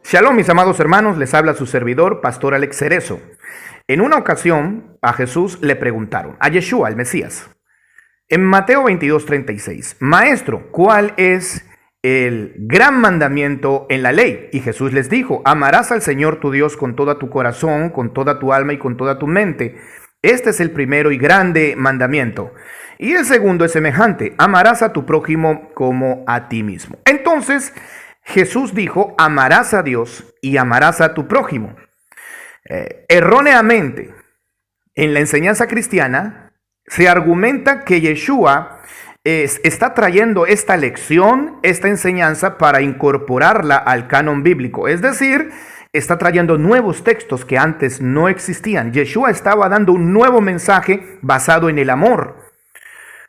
Shalom, mis amados hermanos, les habla su servidor, Pastor Alex Cerezo. En una ocasión a Jesús le preguntaron, a Yeshua, el Mesías, en Mateo 22:36, Maestro, ¿cuál es el gran mandamiento en la ley? Y Jesús les dijo, amarás al Señor tu Dios con todo tu corazón, con toda tu alma y con toda tu mente. Este es el primero y grande mandamiento. Y el segundo es semejante, amarás a tu prójimo como a ti mismo. Entonces, Jesús dijo, amarás a Dios y amarás a tu prójimo. Erróneamente, en la enseñanza cristiana, se argumenta que Yeshua está trayendo esta lección, esta enseñanza para incorporarla al canon bíblico. Es decir, está trayendo nuevos textos que antes no existían. Yeshua estaba dando un nuevo mensaje basado en el amor.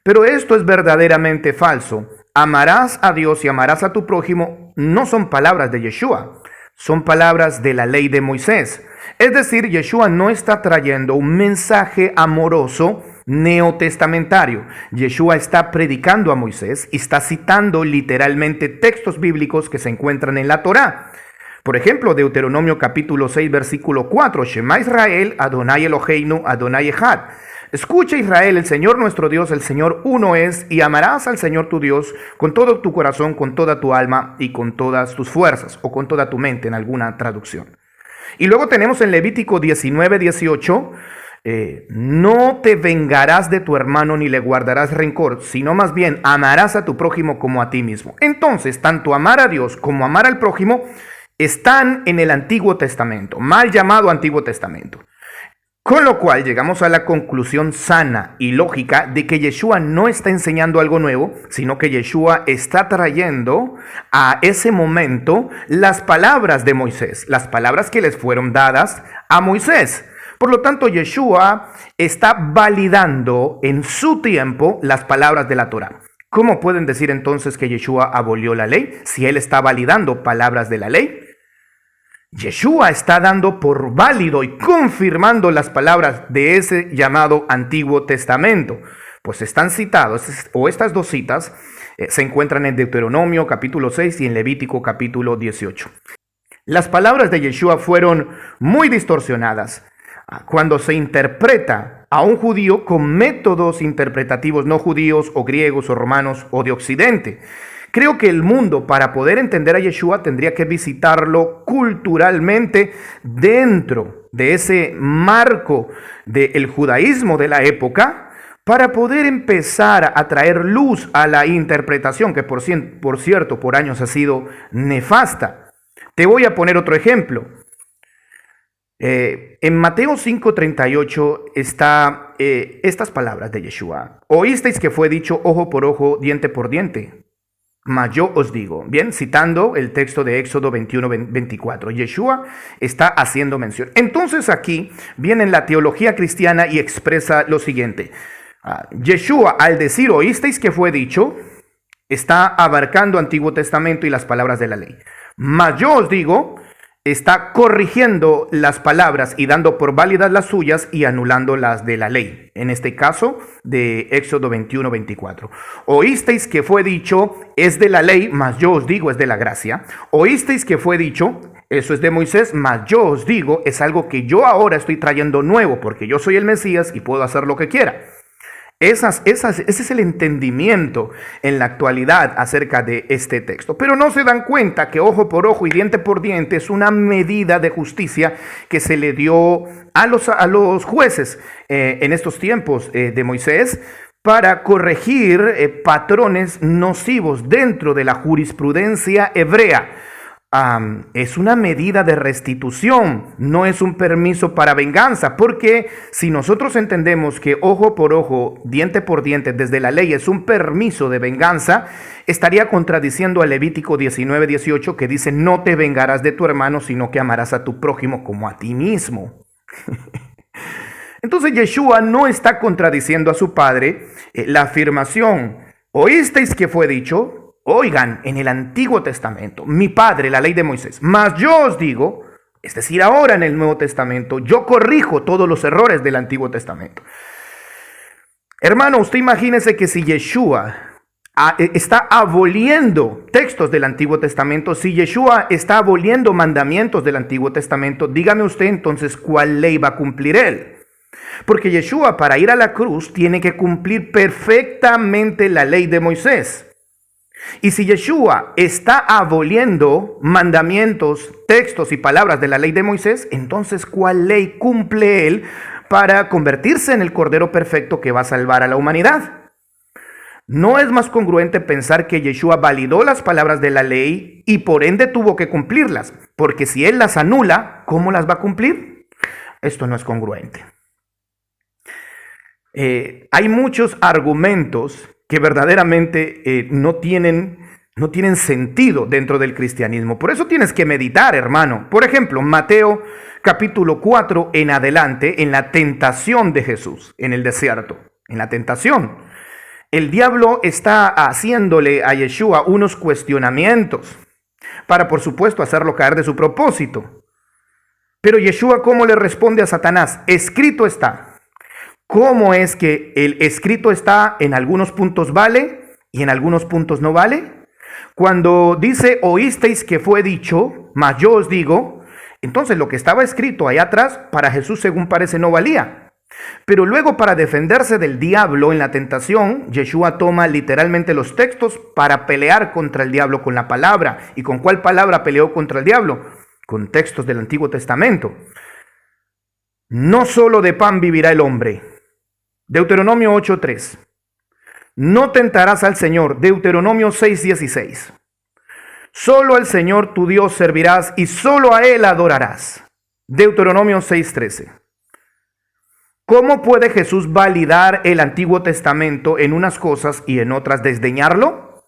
Pero esto es verdaderamente falso. Amarás a Dios y amarás a tu prójimo no son palabras de Yeshua, son palabras de la ley de Moisés. Es decir, Yeshua no está trayendo un mensaje amoroso neotestamentario. Yeshua está predicando a Moisés y está citando literalmente textos bíblicos que se encuentran en la Torá. Por ejemplo, Deuteronomio capítulo 6, versículo 4, Shema Israel, Adonai Eloheinu, Adonai Echad. Escucha Israel, el Señor nuestro Dios, el Señor uno es, y amarás al Señor tu Dios con todo tu corazón, con toda tu alma y con todas tus fuerzas, o con toda tu mente en alguna traducción. Y luego tenemos en Levítico 19:18, no te vengarás de tu hermano ni le guardarás rencor, sino más bien amarás a tu prójimo como a ti mismo. Entonces, tanto amar a Dios como amar al prójimo están en el Antiguo Testamento, mal llamado Antiguo Testamento. Con lo cual llegamos a la conclusión sana y lógica de que Yeshua no está enseñando algo nuevo, sino que Yeshua está trayendo a ese momento las palabras de Moisés, las palabras que les fueron dadas a Moisés. Por lo tanto, Yeshua está validando en su tiempo las palabras de la Torá. ¿Cómo pueden decir entonces que Yeshua abolió la ley si él está validando palabras de la ley? Yeshua está dando por válido y confirmando las palabras de ese llamado Antiguo Testamento, pues están citados, o estas dos citas se encuentran en Deuteronomio capítulo 6 y en Levítico capítulo 18. Las palabras de Yeshua fueron muy distorsionadas cuando se interpreta a un judío con métodos interpretativos no judíos o griegos o romanos o de Occidente. Creo que el mundo, para poder entender a Yeshua, tendría que visitarlo culturalmente dentro de ese marco del judaísmo de la época, para poder empezar a traer luz a la interpretación, que por cierto, por años ha sido nefasta. Te voy a poner otro ejemplo. En Mateo 5:38 está estas palabras de Yeshua. Oísteis que fue dicho ojo por ojo, diente por diente. Mas yo os digo, bien, citando el texto de Éxodo 21:24, Yeshua está haciendo mención. Entonces aquí viene la teología cristiana y expresa lo siguiente. Yeshua, al decir oísteis que fue dicho, está abarcando Antiguo Testamento y las palabras de la ley. Mas yo os digo, está corrigiendo las palabras y dando por válidas las suyas y anulando las de la ley. En este caso, de Éxodo 21:24. Oísteis que fue dicho, es de la ley, mas yo os digo, es de la gracia. Oísteis que fue dicho, eso es de Moisés, mas yo os digo, es algo que yo ahora estoy trayendo nuevo, porque yo soy el Mesías y puedo hacer lo que quiera. Ese es el entendimiento en la actualidad acerca de este texto. Pero no se dan cuenta que ojo por ojo y diente por diente es una medida de justicia que se le dio a los jueces en estos tiempos de Moisés para corregir patrones nocivos dentro de la jurisprudencia hebrea. Es una medida de restitución, no es un permiso para venganza, porque si nosotros entendemos que ojo por ojo, diente por diente desde la ley es un permiso de venganza, estaría contradiciendo a Levítico 19:18 que dice no te vengarás de tu hermano, sino que amarás a tu prójimo como a ti mismo. Entonces Yeshua no está contradiciendo a su padre la afirmación, oísteis que fue dicho. Oigan, en el Antiguo Testamento, mi padre, la ley de Moisés, mas yo os digo, es decir, ahora en el Nuevo Testamento, yo corrijo todos los errores del Antiguo Testamento. Hermano, usted imagínese que si Yeshua está aboliendo textos del Antiguo Testamento, si Yeshua está aboliendo mandamientos del Antiguo Testamento, dígame usted entonces cuál ley va a cumplir él. Porque Yeshua, para ir a la cruz, tiene que cumplir perfectamente la ley de Moisés. Y si Yeshua está aboliendo mandamientos, textos y palabras de la ley de Moisés, entonces ¿cuál ley cumple él para convertirse en el Cordero perfecto que va a salvar a la humanidad? ¿No es más congruente pensar que Yeshua validó las palabras de la ley y por ende tuvo que cumplirlas? Porque si él las anula, ¿cómo las va a cumplir? Esto no es congruente. Hay muchos argumentos que verdaderamente no tienen sentido dentro del cristianismo. Por eso tienes que meditar, hermano. Por ejemplo, Mateo capítulo 4 en adelante, en la tentación de Jesús, en el desierto, en la tentación. El diablo está haciéndole a Yeshua unos cuestionamientos para, por supuesto, hacerlo caer de su propósito. Pero Yeshua, ¿cómo le responde a Satanás? Escrito está. ¿Cómo es que el escrito está en algunos puntos vale y en algunos puntos no vale? Cuando dice, oísteis que fue dicho, mas yo os digo, entonces lo que estaba escrito allá atrás para Jesús según parece no valía. Pero luego para defenderse del diablo en la tentación, Yeshua toma literalmente los textos para pelear contra el diablo con la palabra. ¿Y con cuál palabra peleó contra el diablo? Con textos del Antiguo Testamento. No solo de pan vivirá el hombre. Deuteronomio 8:3. No tentarás al Señor. Deuteronomio 6:16. Solo al Señor tu Dios servirás y solo a Él adorarás. Deuteronomio 6:13. ¿Cómo puede Jesús validar el Antiguo Testamento en unas cosas y en otras desdeñarlo?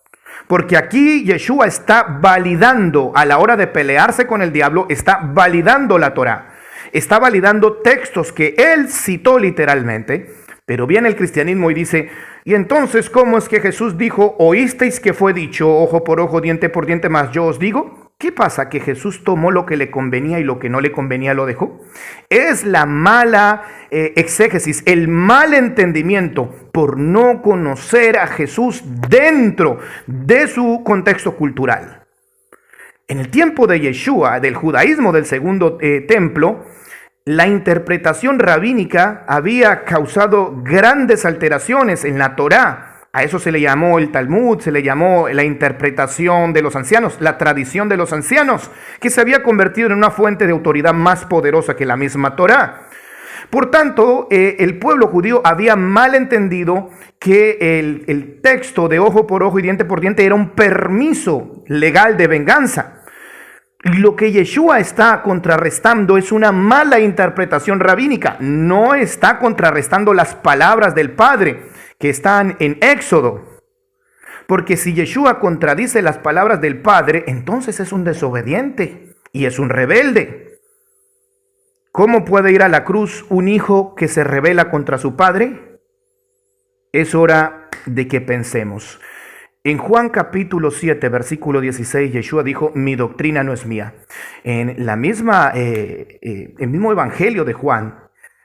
Porque aquí Yeshua está validando, a la hora de pelearse con el diablo, está validando la Torá. Está validando textos que él citó literalmente. Pero viene el cristianismo y dice, ¿y entonces cómo es que Jesús dijo, oísteis que fue dicho, ojo por ojo, diente por diente, mas yo os digo? ¿Qué pasa? ¿Que Jesús tomó lo que le convenía y lo que no le convenía lo dejó? Es la mala exégesis, el mal entendimiento por no conocer a Jesús dentro de su contexto cultural. En el tiempo de Yeshua, del judaísmo del segundo templo, la interpretación rabínica había causado grandes alteraciones en la Torá. A eso se le llamó el Talmud, se le llamó la interpretación de los ancianos, la tradición de los ancianos, que se había convertido en una fuente de autoridad más poderosa que la misma Torá. Por tanto, el pueblo judío había mal entendido que el texto de ojo por ojo y diente por diente era un permiso legal de venganza. Lo que Yeshua está contrarrestando es una mala interpretación rabínica. No está contrarrestando las palabras del Padre que están en Éxodo. Porque si Yeshua contradice las palabras del Padre, entonces es un desobediente y es un rebelde. ¿Cómo puede ir a la cruz un hijo que se rebela contra su padre? Es hora de que pensemos. En Juan capítulo 7, versículo 16, Yeshua dijo, mi doctrina no es mía. En el mismo evangelio de Juan,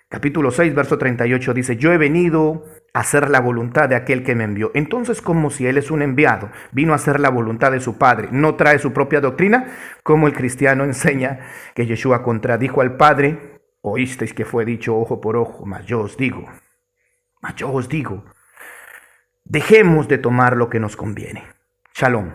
capítulo 6, verso 38, dice, yo he venido a hacer la voluntad de aquel que me envió. Entonces, como si él es un enviado, vino a hacer la voluntad de su Padre, no trae su propia doctrina, como el cristiano enseña que Yeshua contradijo al Padre, oísteis que fue dicho ojo por ojo, mas yo os digo. Dejemos de tomar lo que nos conviene. Shalom.